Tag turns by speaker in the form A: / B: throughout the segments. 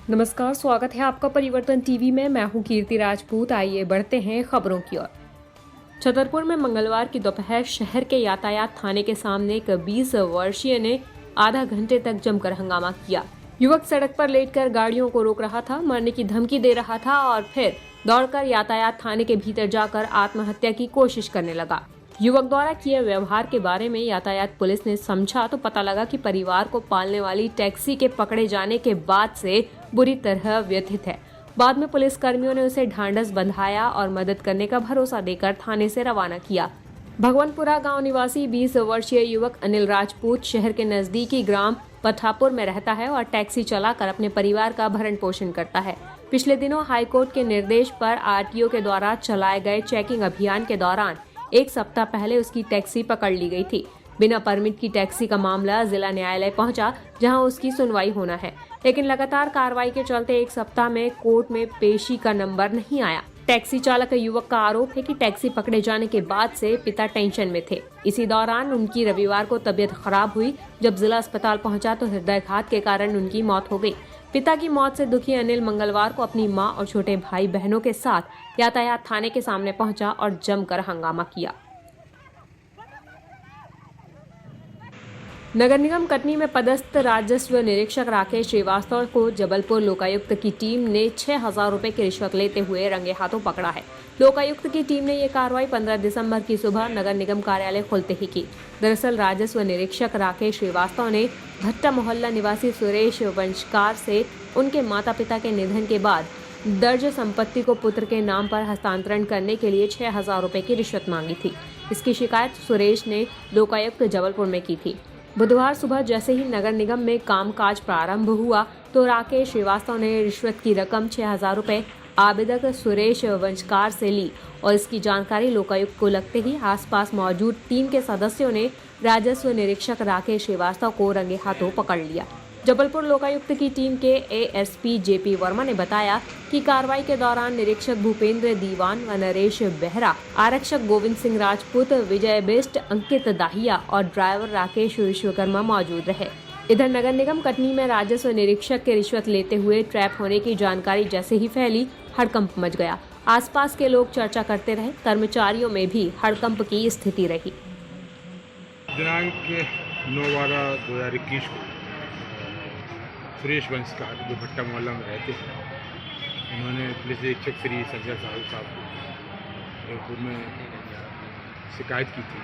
A: नमस्कार, स्वागत है आपका परिवर्तन टीवी में। मैं हूं कीर्ति राजपूत। आइए बढ़ते हैं खबरों की ओर। छतरपुर में मंगलवार की दोपहर शहर के यातायात थाने के सामने एक 20 वर्षीय ने आधा घंटे तक जमकर हंगामा किया। युवक सड़क पर लेटकर गाड़ियों को रोक रहा था, मरने की धमकी दे रहा था और फिर दौड़कर यातायात थाने के भीतर जाकर आत्महत्या की कोशिश करने लगा। युवक द्वारा किए व्यवहार के बारे में यातायात पुलिस ने समझा तो पता लगा कि परिवार को पालने वाली टैक्सी के पकड़े जाने के बाद से बुरी तरह व्यथित है। बाद में पुलिस कर्मियों ने उसे ढांढस बंधाया और मदद करने का भरोसा देकर थाने से रवाना किया। भगवनपुरा गांव निवासी 20 वर्षीय युवक अनिल राजपूत शहर के नजदीकी ग्राम पठापुर में रहता है और टैक्सी चलाकर अपने परिवार का भरण पोषण करता है। पिछले दिनों हाईकोर्ट के निर्देश पर आरटीओ के द्वारा चलाए गए चेकिंग अभियान के दौरान एक सप्ताह पहले उसकी टैक्सी पकड़ ली गई थी। बिना परमिट की टैक्सी का मामला जिला न्यायालय पहुंचा, जहां उसकी सुनवाई होना है, लेकिन लगातार कार्रवाई के चलते एक सप्ताह में कोर्ट में पेशी का नंबर नहीं आया। टैक्सी चालक युवक का आरोप है कि टैक्सी पकड़े जाने के बाद से पिता टेंशन में थे। इसी दौरान उनकी रविवार को तबीयत खराब हुई। जब जिला अस्पताल पहुंचा तो हृदयघात के कारण उनकी मौत हो गई। पिता की मौत से दुखी अनिल मंगलवार को अपनी मां और छोटे भाई बहनों के साथ यातायात थाने के सामने पहुंचा और जमकर हंगामा किया। नगर निगम कटनी में पदस्थ राजस्व निरीक्षक राकेश श्रीवास्तव को जबलपुर लोकायुक्त की टीम ने 6,000 रुपए की रिश्वत लेते हुए रंगे हाथों पकड़ा है। लोकायुक्त की टीम ने ये कार्रवाई 15 दिसंबर की सुबह नगर निगम कार्यालय खुलते ही की। दरअसल राजस्व निरीक्षक राकेश श्रीवास्तव ने भट्टा मोहल्ला निवासी सुरेश वंशकार से उनके माता पिता के निधन के बाद दर्ज संपत्ति को पुत्र के नाम पर हस्तांतरण करने के लिए 6,000 रुपए की रिश्वत मांगी थी। इसकी शिकायत सुरेश ने लोकायुक्त जबलपुर में की थी। बुधवार सुबह जैसे ही नगर निगम में कामकाज प्रारंभ हुआ तो राकेश श्रीवास्तव ने रिश्वत की रकम 6,000 रुपए आवेदक सुरेश वंशकार से ली और इसकी जानकारी लोकायुक्त को लगते ही आसपास मौजूद टीम के सदस्यों ने राजस्व निरीक्षक राकेश श्रीवास्तव को रंगे हाथों पकड़ लिया। जबलपुर लोकायुक्त की टीम के एएसपी जेपी वर्मा ने बताया कि कार्रवाई के दौरान निरीक्षक भूपेंद्र दीवान व नरेश बेहरा, आरक्षक गोविंद सिंह राजपूत, विजय बिष्ट, अंकित दाहिया और ड्राइवर राकेश विश्वकर्मा मौजूद रहे। इधर नगर निगम कटनी में राजस्व निरीक्षक के रिश्वत लेते हुए ट्रैप होने की जानकारी जैसे ही फैली, हड़कंप मच गया। आसपास के लोग चर्चा करते रहे। कर्मचारियों में भी हड़कंप की स्थिति रही।
B: दिनांक 9/12/2021 को सुरेश वंशकार जो भट्टा मोहल्ला में रहते हैं, उन्होंने पुलिस अधीक्षक श्री संजय साहब को जयपुर में शिकायत की थी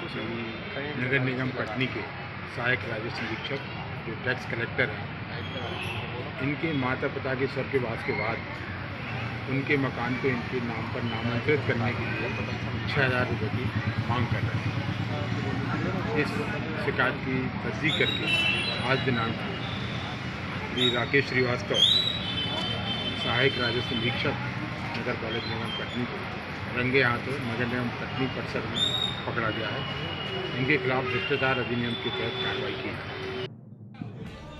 B: कि नगर निगम कटनी के सहायक राजस्व निरीक्षक जो टैक्स कलेक्टर हैं, इनके माता पिता के स्वर्गवास के बाद उनके मकान को इनके नाम पर नामांतरित करने के लिए 6,000 रुपये की मांग कर रहे हैं। इस शिकायत की तस्दीक करके आज दिनांक श्री राकेश श्रीवास्तव सहायक राजस्व निरीक्षक नगर पालिक निगम कटनी को रंगे हाथों नगर निगम कटनी परिसर में पकड़ा गया है। इनके खिलाफ भ्रष्टाचार अधिनियम के तहत कार्रवाई की है।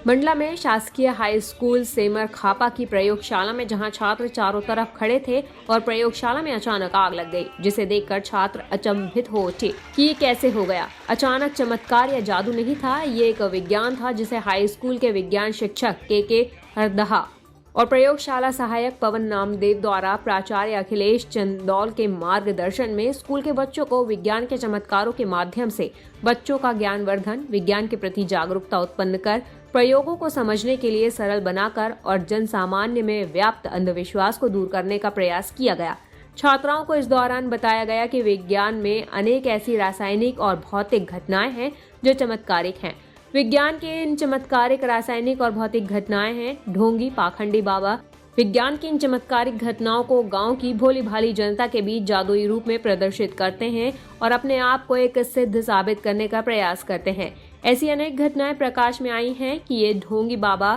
A: मंडला में शासकीय हाई स्कूल सेमर खापा की प्रयोगशाला में जहां छात्र चारों तरफ खड़े थे और प्रयोगशाला में अचानक आग लग गई, जिसे देखकर छात्र अचंभित हो उठे कि ये कैसे हो गया। अचानक चमत्कार या जादू नहीं था, ये एक विज्ञान था जिसे हाई स्कूल के विज्ञान शिक्षक के हरदहा और प्रयोगशाला सहायक पवन नामदेव द्वारा प्राचार्य अखिलेश चंदौल के मार्गदर्शन में स्कूल के बच्चों को विज्ञान के चमत्कारों के माध्यम से बच्चों का ज्ञानवर्धन, विज्ञान के प्रति जागरूकता उत्पन्न कर, प्रयोगों को समझने के लिए सरल बनाकर और जन सामान्य में व्याप्त अंधविश्वास को दूर करने का प्रयास किया गया। छात्राओं को इस दौरान बताया गया कि विज्ञान में अनेक ऐसी रासायनिक और भौतिक घटनाएं हैं जो चमत्कारिक हैं। विज्ञान के इन चमत्कारिक रासायनिक और भौतिक घटनाएं हैं ढोंगी, पाखंडी बाबा। विज्ञान की इन चमत्कारिक घटनाओं को गांव की भोली भाली जनता के बीच जादुई रूप में प्रदर्शित करते हैं और अपने आप को एक सिद्ध साबित करने का प्रयास करते हैं। ऐसी अनेक घटनाएं प्रकाश में आई हैं कि ये ढोंगी बाबा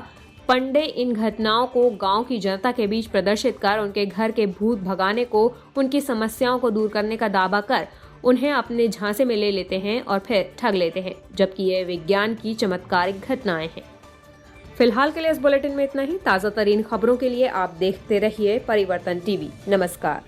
A: पंडे इन घटनाओं को गांव की जनता के बीच प्रदर्शित कर उनके घर के भूत भगाने को, उनकी समस्याओं को दूर करने का दावा कर उन्हें अपने झांसे में ले लेते हैं और फिर ठग लेते हैं, जबकि ये विज्ञान की चमत्कारिक घटनाएं हैं। फिलहाल के लिए इस बुलेटिन में इतना ही। ताज़ा तरीन खबरों के लिए आप देखते रहिए परिवर्तन टीवी। नमस्कार।